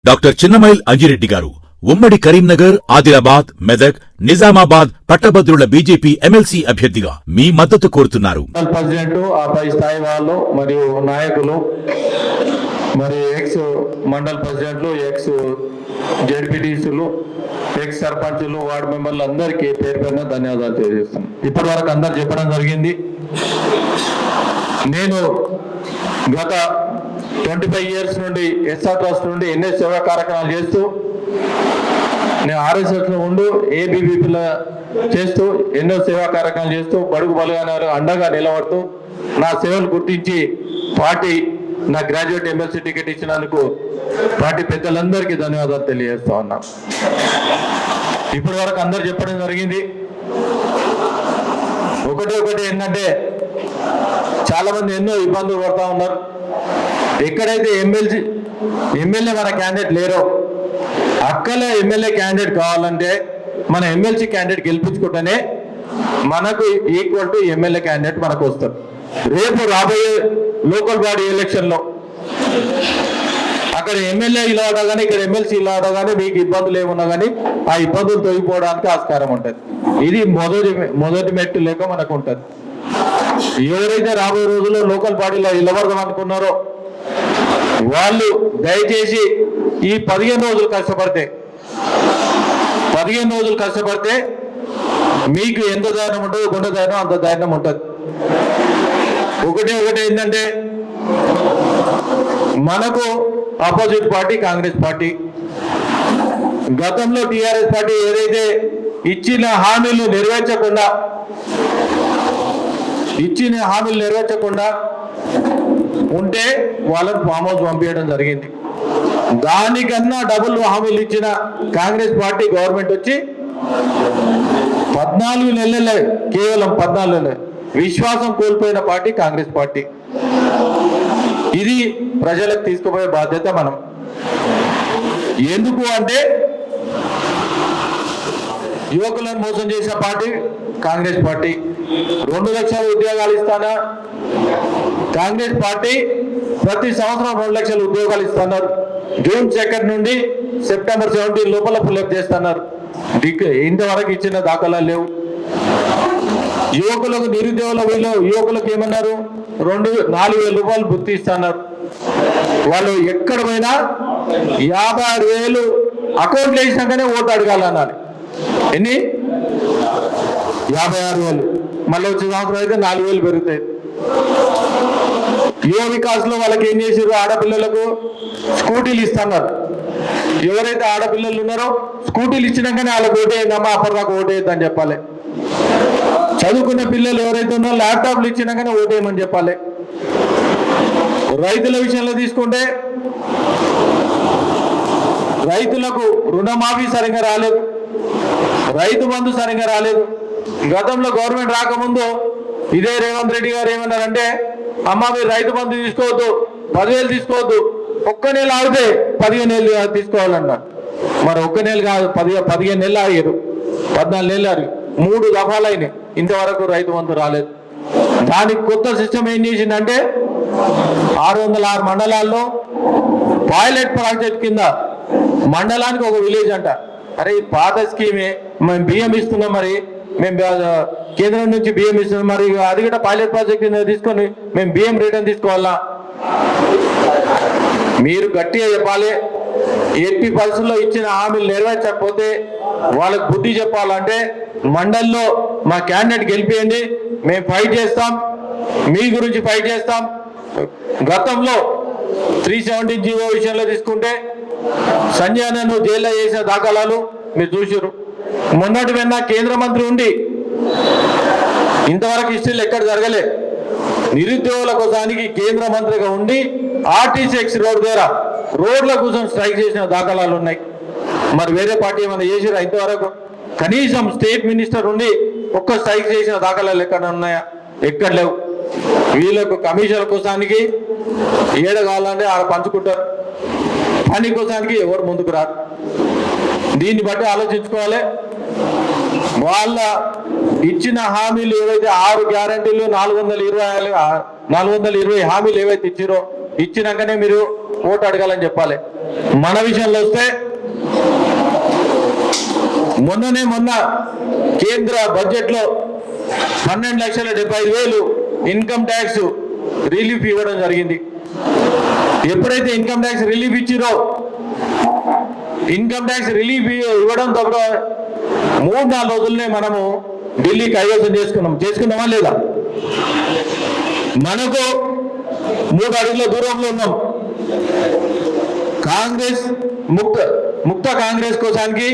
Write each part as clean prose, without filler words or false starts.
Doctor Chinnamail Anji Reddy గారు ఉమ్మడి కరీంనగర్, ఆదిలాబాద్, మెదక్, నిజామాబాద్ పట్టభద్రుల బీజేపీ ఎమ్మెల్సీ అభ్యర్థిగా మీ మద్దతు కోరుతున్నారు. ప్రెసిడెంట్, ఆపై స్థాయి వాళ్ళు మరియు నాయకులు, మరి ఎక్స్ మండల్ ప్రెసిడెంట్లు, ఎక్స్ జెడ్పీటీసీలు, ఎక్స్ సర్పంచులు, వార్డు మెంబర్లు అందరికీ పేరు పేరున ధన్యవాదాలు తెలియజేస్తాం. ఇప్పటి వరకు అందరు చెప్పడం జరిగింది. నేను గత 25 years నుండి ఎస్ఆర్ ట్రస్ట్ నుండి ఎన్నో సేవా కార్యక్రమాలు చేస్తూ, నేను ఆర్ఎస్ఎస్లో ఉంటూ ఏబీవీపీలో చేస్తూ ఎన్నో సేవా కార్యక్రమాలు చేస్తూ బడుగు బలగారు అండగా నిలబడుతూ నా సేవలు గుర్తించి పార్టీ నా గ్రాడ్యుయేట్ ఎమ్మెల్సీ టికెట్ ఇచ్చినందుకు పార్టీ పెద్దలందరికీ ధన్యవాదాలు తెలియజేస్తా ఉన్నా. ఇప్పటి వరకు అందరు చెప్పడం జరిగింది. ఒకటి ఏంటంటే చాలా మంది ఎన్నో ఇబ్బందులు పడుతూ ఉన్నారు. ఎక్కడైతే ఎమ్మెల్యే మన క్యాండిడేట్ లేరో అక్కలే ఎమ్మెల్యే క్యాండిడేట్ కావాలంటే మన ఎమ్మెల్సీ క్యాండిడేట్ గెలిపించుకుంటేనే మనకు ఈక్వల్ టు ఎమ్మెల్యే క్యాండిడేట్ మనకు వస్తారు. రేపు రాబోయే లోకల్ బాడీ ఎలక్షన్లో అక్కడ ఎమ్మెల్యే ఇలా కానీ ఇక్కడ ఎమ్మెల్సీ ఇలా కానీ మీకు ఇబ్బందులు ఏమున్నా కానీ ఆ ఇబ్బందులు తొలగిపోవడానికి ఆస్కారం ఉంటుంది. ఇది మొదటి మెట్టు లేక మనకు ఉంటుంది. ఎవరైతే రాబోయే రోజుల్లో లోకల్ బాడీలో నిలబడదాం అనుకున్నారో వాళ్ళు దయచేసి ఈ 15 రోజులు కష్టపడితే మీకు ఎంత ధైర్యం ఉంటుందో గుండె ధైర్యం అంత ధైర్యం ఉంటుంది. ఒకటి ఏంటంటే మనకు ఆపోజిట్ పార్టీ కాంగ్రెస్ పార్టీ. గతంలో టీఆర్ఎస్ పార్టీ ఏదైతే ఇచ్చిన హామీలు నెరవేర్చకుండా ఉంటే వాళ్ళని ఫామ్ హౌస్ పంపించడం జరిగింది. దానికన్నా డబుల్ హామీలు ఇచ్చిన కాంగ్రెస్ పార్టీ గవర్నమెంట్ వచ్చి 14 నెలలే, కేవలం 14 నెలలే విశ్వాసం కోల్పోయిన పార్టీ కాంగ్రెస్ పార్టీ. ఇది ప్రజలకు తీసుకుపోయే బాధ్యత మనం. ఎందుకు అంటే యువకులను మోసం చేసిన పార్టీ కాంగ్రెస్ పార్టీ. 2 లక్షల ఉద్యోగాలు ఇస్తానా కాంగ్రెస్ పార్టీ ప్రతి సంవత్సరం 2 లక్షల ఉద్యోగాలు ఇస్తున్నారు. June 2 నుండి September 17 లోపల ఫిల్అప్ చేస్తున్నారు. ఇంతవరకు ఇచ్చిన దాఖలాలు లేవు. యువకులకు యువకులకు ఏమన్నారు, 4,000 రూపాయలు గుర్తి ఇస్తున్నారు. వాళ్ళు ఎక్కడ పోయినా 56,000 అకౌంట్లు వేసినాకనే ఓటు అడగాలన్నారు. ఎన్ని? 56,000. మళ్ళీ వచ్చే సంవత్సరం అయితే 4,000 పెరుగుతాయి. యువ వికాస్ లో వాళ్ళకి ఏం చేసారు, ఆడపిల్లలకు స్కూటీలు ఇస్తున్నారు. ఎవరైతే ఆడపిల్లలు ఉన్నారో స్కూటీలు ఇచ్చినాకనే వాళ్ళకి ఓటేయందమ్మా, అప్పటిదాకా ఓటేయద్దని చెప్పాలి. చదువుకున్న పిల్లలు ఎవరైతే ఉన్నారో ల్యాప్టాప్లు ఇచ్చినాకనే ఓటేయమని చెప్పాలి. రైతుల విషయంలో తీసుకుంటే రైతులకు రుణమాఫీ సరిగ్గా రాలేదు, రైతు బంధు సరిగ్గా రాలేదు. గతంలో గవర్నమెంట్ రాకముందు ఇదే రేవంత్ రెడ్డి గారు ఏమన్నారంటే, అమ్మ మీరు రైతు బంధు తీసుకోవద్దు, 10,000 తీసుకోవద్దు, ఒక్క నెల ఆగితే 15 నెలలు తీసుకోవాలన్నారు. మరి ఒక్క నెల కాదు, 15 నెలలు ఆగారు, 14 నెలలు ఆగి 3 దఫాలు అయినాయి. ఇంతవరకు రైతు బంధు రాలేదు. దానికి కొత్త సిస్టమ్ ఏం చేసిందంటే 606 మండలాల్లో పైలట్ ప్రాజెక్ట్ కింద మండలానికి ఒక విలేజ్ అంట. అరే ఈ పాత స్కీమే, మేము బియ్యం ఇస్తున్నాం, మరి మేము కేంద్రం నుంచి బియ్యం ఇస్తున్నాం, మరి అది కూడా పైలట్ ప్రాజెక్ట్ కింద తీసుకొని మేము బియ్యం రిటర్న్ తీసుకోవాలా? మీరు గట్టిగా చెప్పాలి. ఎట్టి పరిస్థితుల్లో ఇచ్చిన హామీలు నెరవేర్చకపోతే వాళ్ళకు బుద్ధి చెప్పాలంటే మండల్లో మా క్యాండిడేట్ గెలిపియండి, మేము ఫైట్ చేస్తాం, మీ గురించి ఫైట్ చేస్తాం. గతంలో 370 జీవో విషయంలో తీసుకుంటే సంజయ్ అన్నను జైల్లో చేసిన దాఖలాలు మీరు చూసారు. మొన్నటి వెన్న కేంద్ర మంత్రి ఉండి ఇంతవరకు హిస్టరీలు ఎక్కడ జరగలే. నిరుద్యోగుల కోసానికి కేంద్ర మంత్రిగా ఉండి ఆర్టీసీ ఎక్స్ రోడ్ ద్వారా రోడ్ల కోసం స్ట్రైక్ చేసిన దాఖలాలు ఉన్నాయి. మరి వేరే పార్టీ ఏమైనా చేసిరా ఇంతవరకు? కనీసం స్టేట్ మినిస్టర్ ఉండి ఒక్క స్ట్రైక్ చేసిన దాఖలాలు ఎక్కడ ఉన్నాయా? ఎక్కడ లేవు. వీళ్ళకు కమిషన్ల కోసానికి ఏడ కావాలంటే ఆడ పంచుకుంటారు, పని కోసానికి ఎవరు ముందుకు రారు. దీన్ని బట్టి ఆలోచించుకోవాలి. వాళ్ళ ఇచ్చిన హామీలు ఏవైతే 6 గ్యారంటీలు 420 హామీలు ఏవైతే ఇచ్చినాకనే మీరు ఓటు అడగాలని చెప్పాలి. మన విషయంలో వస్తే మొన్న కేంద్ర బడ్జెట్లో 12,75,000 ఇన్కమ్ ట్యాక్స్ రిలీఫ్ ఇవ్వడం జరిగింది. ఎప్పుడైతే ఇన్కమ్ ట్యాక్స్ రిలీఫ్ ఇచ్చిరో ఇన్కమ్ ట్యాక్స్ రిలీఫ్ ఇవ్వడంతో 3-4 రోజుల్నే మనము ఢిల్లీ కైవసం చేసుకున్నామా లేదా? మనకు 3 అడుగుల దూరంలో ఉన్నాం. కాంగ్రెస్ ముక్త కాంగ్రెస్ కోసానికి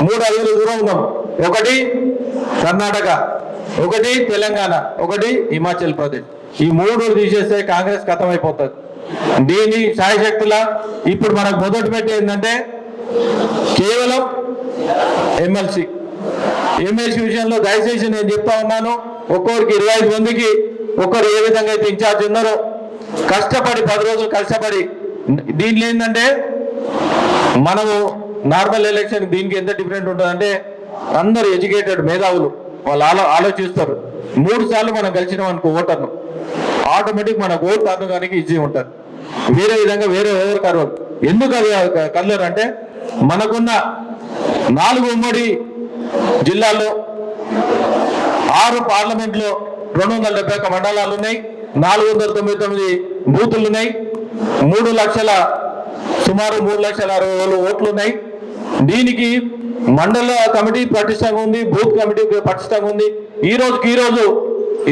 3 అడుగుల దూరం ఉన్నాం. ఒకటి కర్ణాటక, ఒకటి తెలంగాణ, ఒకటి హిమాచల్ ప్రదేశ్. ఈ 3 తీసేస్తే కాంగ్రెస్ ఖతం అయిపోతుంది. దీని శాయశక్తుల ఇప్పుడు మనకు మొదటి పెట్టి ఏంటంటే కేవలం ఎమ్మెల్సీ విషయంలో దయచేసి నేను చెప్తా ఉన్నాను, ఒక్కొక్కరికి 25 మందికి ఒక్కరు ఏ విధంగా అయితే ఇన్ఛార్జ్ ఉన్నారో కష్టపడి 10 రోజులు కష్టపడి దీంట్లో ఏంటంటే మనము నార్మల్ ఎలక్షన్ దీనికి ఎంత డిఫరెంట్ ఉంటుందంటే అందరు ఎడ్యుకేటెడ్ మేధావులు వాళ్ళు ఆలోచిస్తారు. 3 సార్లు మనం కలిసినాం అనుకో ఓటర్ను ఆటోమేటిక్ మనకు ఓటు తగ్గడానికి ఈజీ ఉంటుంది. వేరే విధంగా ఎవరు కలవరు. ఎందుకు అది కలరు అంటే మనకున్న 4 ఉమ్మడి జిల్లాల్లో 6 పార్లమెంట్లో 271 మండలాలు ఉన్నాయి, 499 బూతులు ఉన్నాయి, సుమారు 3,60,000 ఓట్లు ఉన్నాయి. దీనికి మండల కమిటీ పటిష్టంగా ఉంది, బూత్ కమిటీ పటిష్టంగా ఉంది. ఈ రోజు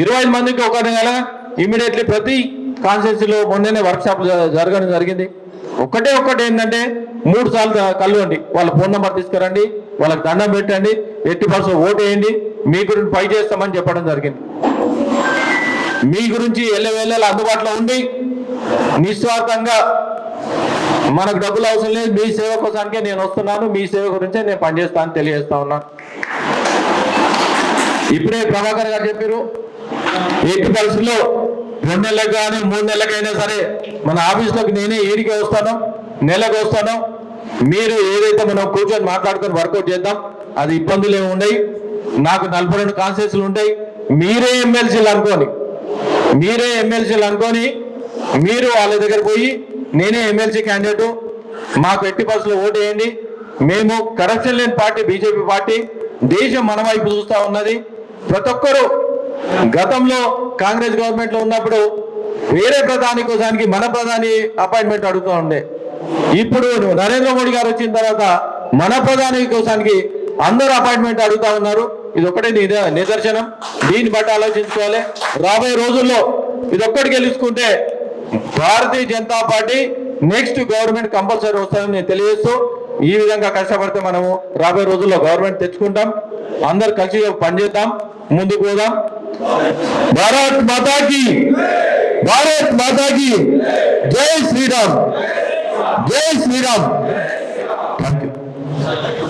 25 మందికి ఒకరి నెల ఇమీడియట్లీ ప్రతి కాన్స్టిట్యూన్సీలో మొన్ననే వర్క్షాప్ జరగడం జరిగింది. ఒకటే ఏంటంటే 3 సార్లు కలవండి, వాళ్ళ ఫోన్ నెంబర్ తీసుకురండి, వాళ్ళకి దండం పెట్టండి, 80% ఓటు వేయండి, మీ గురించి పై చేస్తామని చెప్పడం జరిగింది. మీ గురించి ఎల్లవేళలా అందుబాటులో ఉండి నిస్వార్థంగా మనకు డబ్బులు అవసరం లేదు, మీ సేవ కోసానికే నేను వస్తున్నాను, మీ సేవ గురించే నేను పనిచేస్తాను తెలియజేస్తా ఉన్నాను. ఇప్పుడే ప్రభాకర్ గారు చెప్పారు, 80% 2 నెలలకు కానీ 3 నెలలకైనా సరే మన ఆఫీస్లోకి నేనే ఏడికి వస్తాను, నెలకు వస్తాను. మీరు ఏదైతే మనం కూర్చొని మాట్లాడుకొని వర్కౌట్ చేద్దాం. అది ఇబ్బందులు ఏమి ఉన్నాయి. నాకు 42 కాన్స్టిట్యూన్సీలు ఉంటాయి. మీరే ఎమ్మెల్సీలు అనుకొని మీరు వాళ్ళ దగ్గర పోయి నేనే ఎమ్మెల్సీ క్యాండిడేటు, మాకు 80% ఓటు వేయండి. మేము కరప్షన్ లేని పార్టీ బీజేపీ పార్టీ, దేశం మన వైపు చూస్తూ ఉన్నది. ప్రతి ఒక్కరూ గతంలో కాంగ్రెస్ గవర్నమెంట్ లో ఉన్నప్పుడు వేరే ప్రధాని కోసానికి మన ప్రధాని అపాయింట్మెంట్ అడుగుతూ ఉండే. ఇప్పుడు నరేంద్ర మోడీ గారు వచ్చిన తర్వాత మన ప్రధాని కోసానికి అందరూ అపాయింట్మెంట్ అడుగుతా ఉన్నారు. ఇది ఒకటే నిదర్శనం. దీన్ని బట్టి ఆలోచించుకోవాలి. రాబోయే రోజుల్లో ఇదొక్కటి గెలుచుకుంటే Bharatiya Janata party next government compulsory వస్తుందని నేను తెలియజేస్తూ, ఈ విధంగా కష్టపడితే మనము రాబోయే రోజుల్లో గవర్నమెంట్ తెచ్చుకుంటాం. అందరు కలిసి పనిచేద్దాం, ముందుకు పోదాం. భారత్ మాతాకి జై శ్రీరామ్.